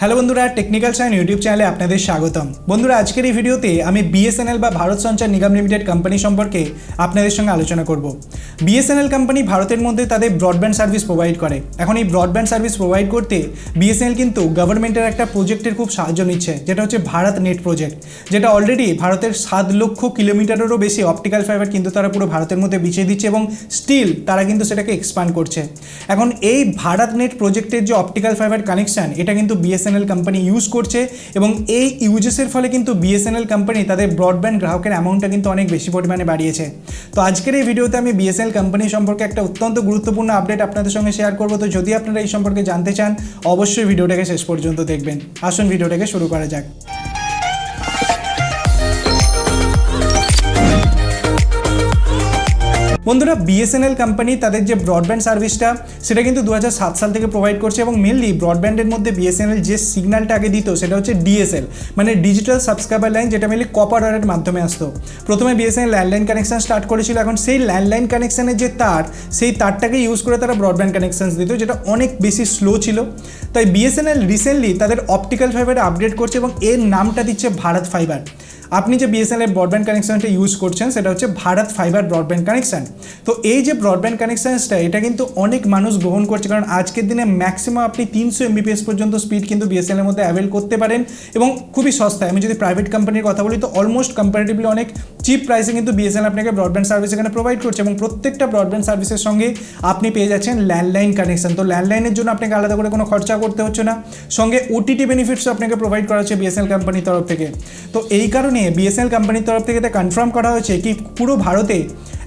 Hello বন্ধুরা, technical science YouTube চ্যানেলে আপনাদের স্বাগতম। বন্ধুরা, আজকের এই ভিডিওতে আমি বিএসএনএল বা ভারত সঞ্চার নিগম লিমিটেড কোম্পানি সম্পর্কে আপনাদের সঙ্গে আলোচনা করব। বিএসএনএল কোম্পানি ভারতের মধ্যে তাদের ব্রডব্যান্ড সার্ভিস প্রোভাইড করে। এখন এই ব্রডব্যান্ড সার্ভিস প্রোভাইড করতে বিএসএনএল কিন্তু গভর্নমেন্টের একটা প্রজেক্টের খুব সাহায্য নিচ্ছে, যেটা হচ্ছে ভারত নেট প্রজেক্ট, যেটা অলরেডি ভারতের 7 লক্ষ কিলোমিটারেরও বেশি অপটিক্যাল ফাইবার কিন্তু তারা পুরো ভারতের মধ্যে বিছিয়ে দিচ্ছে এবং স্টিল তারা কিন্তু সেটাকে এক্সপ্যান্ড করছে। এখন এই ভারত নেট প্রজেক্টের যে অপটিক্যাল ফাইবার কানেকশন, এটা কিন্তু বিএসএনএল কোম্পানি ইউজ করছে এবং এই ইউজেসের ফলে কিন্তু বিএসএনএল কোম্পানি তাদের ব্রডব্যান্ড গ্রাহকের অ্যামাউন্টটা কিন্তু অনেক বেশি পরিমাণে বাড়িয়েছে। তো আজকের এই ভিডিওতে আমি বিএসএনএল কোম্পানি সম্পর্কে একটা অত্যন্ত গুরুত্বপূর্ণ আপডেট আপনাদের সঙ্গে শেয়ার করব। তো যদি আপনারা এই সম্পর্কে জানতে চান, অবশ্যই ভিডিওটাকে শেষ পর্যন্ত দেখবেন। আসুন ভিডিওটাকে শুরু করা যাক। বন্ধুরা, বিএসএনএল কোম্পানি তাদের যে ব্রডব্যান্ড সার্ভিসটা সেটা কিন্তু 2007 সাল থেকে প্রোভাইড করছে এবং মেনলি ব্রডব্যান্ডের মধ্যে বিএসএনএল যে সিগন্যালটা আগে দিত সেটা হচ্ছে ডিএসএল, মানে ডিজিটাল সাবস্ক্রাইবার লাইন, যেটা মেনলি কপার ওয়্যারের মাধ্যমে আসতো। প্রথমে বিএসএনএল ল্যান্ডলাইন কানেকশন স্টার্ট করেছিল। এখন সেই ল্যান্ডলাইন কানেকশনের যে তার, সেই তারটাকে ইউজ করে তারা ব্রডব্যান্ড কানেকশন দিত, যেটা অনেক বেশি স্লো ছিল। তাই বিএসএনএল রিসেন্টলি তাদের অপটিক্যাল ফাইবারে আপডেট করছে এবং এর নামটা দিচ্ছে ভারত ফাইবার। আপনি যে বিএসএনএল ব্রডব্যান্ড কানেকশনটা ইউজ করছেন সেটা হচ্ছে ভারত ফাইবার ব্রডব্যান্ড কানেকশন। তো এই যে ব্রডব্যান্ড কানেকশনসটা, এটা কিন্তু অনেক মানুষ গ্রহণ করছে, কারণ আজকের দিনে ম্যাক্সিমাম আপনি 300 MBPS পর্যন্ত স্পিড কিন্তু বিএসএনএল এর মধ্যে অ্যাভেল করতে পারেন এবং খুবই সস্তায়। আমি যদি প্রাইভেট কোম্পানির কথা বলি, তো অলমোস্ট কম্পারেটিভলি অনেক চিপ প্রাইসে কিন্তু বিএসএনএল আপনাকে ব্রডব্যান্ড সার্ভিস এখানে প্রোভাইড করছে এবং প্রত্যেকটা ব্রডব্যান্ড সার্ভিসের সঙ্গে আপনি পেয়ে যাচ্ছেন ল্যান্ডলাইন কানেকশন। তো ল্যান্ডলাইনের জন্য আপনাকে আলাদা করে কোনো খরচা করতে হচ্ছে না, সঙ্গে ওটিটি বেনিফিটসও আপনাকে প্রোভাইড করা হচ্ছে বিএসএনএল কোম্পানির তরফ থেকে। তো এই কারণে বিএসএনএল কোম্পানির তরফ থেকে এটা কনফার্ম করা হয়েছে কি পুরো ভারতে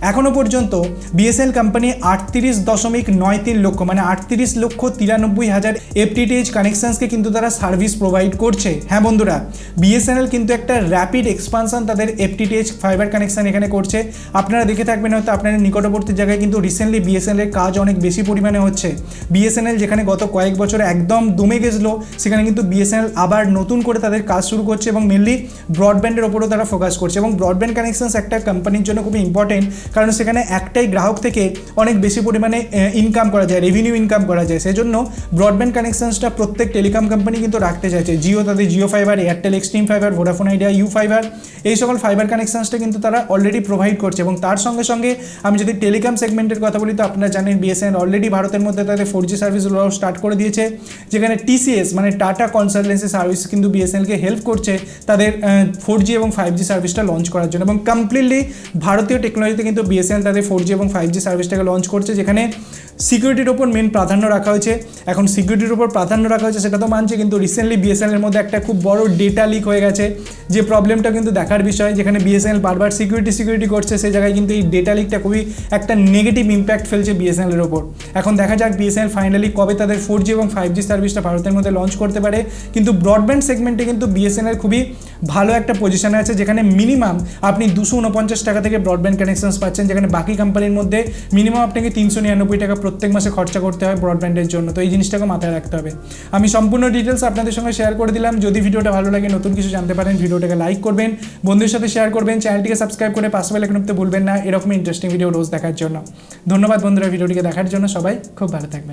এখনও পর্যন্ত বিএসএনএল কোম্পানি 38.93 লক্ষ, মানে 38,93,000 FTTH কানেকশনসকে কিন্তু তারা সার্ভিস প্রোভাইড করছে। হ্যাঁ বন্ধুরা, বিএসএনএল কিন্তু একটা র্যাপিড এক্সপানশন তাদের FTTH ফাইবার কানেকশন এখানে করছে। আপনারা দেখে থাকবেন হয়তো আপনাদের নিকটবর্তী জায়গায় কিন্তু রিসেন্টলি বিএসএনএল এর কাজ অনেক বেশি পরিমাণে হচ্ছে। বিএসএনএল যেখানে গত কয়েক বছরে একদম দমে গেছিলো, সেখানে কিন্তু বিএসএনএল আবার নতুন করে তাদের কাজ শুরু করছে এবং মেনলি ব্রডব্যান্ডের ওপরও তারা ফোকাস করছে। এবং ব্রডব্যান্ড কানেকশনস একটা কোম্পানির জন্য খুবই ইম্পর্টেন্ট, কারণ সেখানে একটাই গ্রাহক থেকে অনেক বেশি পরিমাণে ইনকাম করা যায়, রেভিনিউ ইনকাম করা যায়। সেজন্য ব্রডব্যান্ড কানেকশনসটা প্রত্যেক টেলিকম কোম্পানি কিন্তু রাখতে চাইছে। জিও তাদের Jio fiber, Airtel Xstream fiber, Vodafone Idea U fiber, এই সকল ফাইবার কানেকশনসটা কিন্তু তারা অলরেডি প্রোভাইড করছে। এবং তার সঙ্গে সঙ্গে আমি যদি টেলিকম সেগমেন্টের কথা বলি, তো আপনারা জানেন বিএসএনএল অলরেডি ভারতের মধ্যে তাদের 4G সার্ভিস স্টার্ট করে দিয়েছে, যেখানে টিসিএস মানে টাটা কনসালটেন্সি সার্ভিস কিন্তু বিএসএনএলকে হেল্প করছে তাদের 4G এবং 5G সার্ভিসটা লঞ্চ করার জন্য। এবং কমপ্লিটলি ভারতীয় টেকনোলজিতে কিন্তু বিএসএনএল তাদের 4G এবং 5G সার্ভিসটাকে লঞ্চ করছে, যেখানে সিকিউরিটির ওপর মেন প্রাধান্য রাখা হয়েছে। এখন সিকিউরিটির ওপর প্রাধান্য রাখা হয়েছে সেটা তো মানছে, কিন্তু রিসেন্টলি বিএসএনএল এর মধ্যে একটা খুব বড় ডেটা লিক হয়ে গেছে, যে প্রবলেমটা কিন্তু দেখার বিষয়। যেখানে বিএসএনএল বারবার সিকিউরিটি করছে, সেই জায়গায় কিন্তু এই ডেটা লিকটা খুবই একটা নেগেটিভ ইম্প্যাক্ট ফেলছে বিএসএনএল এর ওপর। এখন দেখা যাক বিএসএনএল ফাইনালি কবে তাদের 4G এবং 5G সার্ভিসটা ভারতের মধ্যে লঞ্চ করতে পারে। কিন্তু ব্রডব্যান্ড সেগমেন্টে কিন্তু বিএসএনএল খুবই ভালো একটা পজিশনে আছে, যেখানে মিনিমাম আপনি 249 টাকা থেকে ব্রডব্যান্ড কানেকশনস পাচ্ছেন, যেখানে বাকি কোম্পানির মধ্যে মিনিমাম আপনাকে 399 টাকা প্রত্যেক মাসে খরচা করতে হয় ব্রডব্যান্ডের জন্য। তো এই জিনিসটাকে মাথায় রাখতে হবে। আমি সম্পূর্ণ ডিটেলস আপনাদের সঙ্গে শেয়ার করে দিলাম। যদি ভিডিওটা ভালো লাগে, নতুন কিছু জানতে পারেন, ভিডিওটাকে লাইক করবেন, বন্ধুদের সাথে শেয়ার করবেন, চ্যানেলটিকে সাবস্ক্রাইব করে পাশে বেল আইকন টিপতে ভুলবেন না এরকম ইন্টারেস্টিং ভিডিও রোজ দেখার জন্য। ধন্যবাদ বন্ধুরা ভিডিওটিকে দেখার জন্য, সবাই খুব ভালো থাকবেন।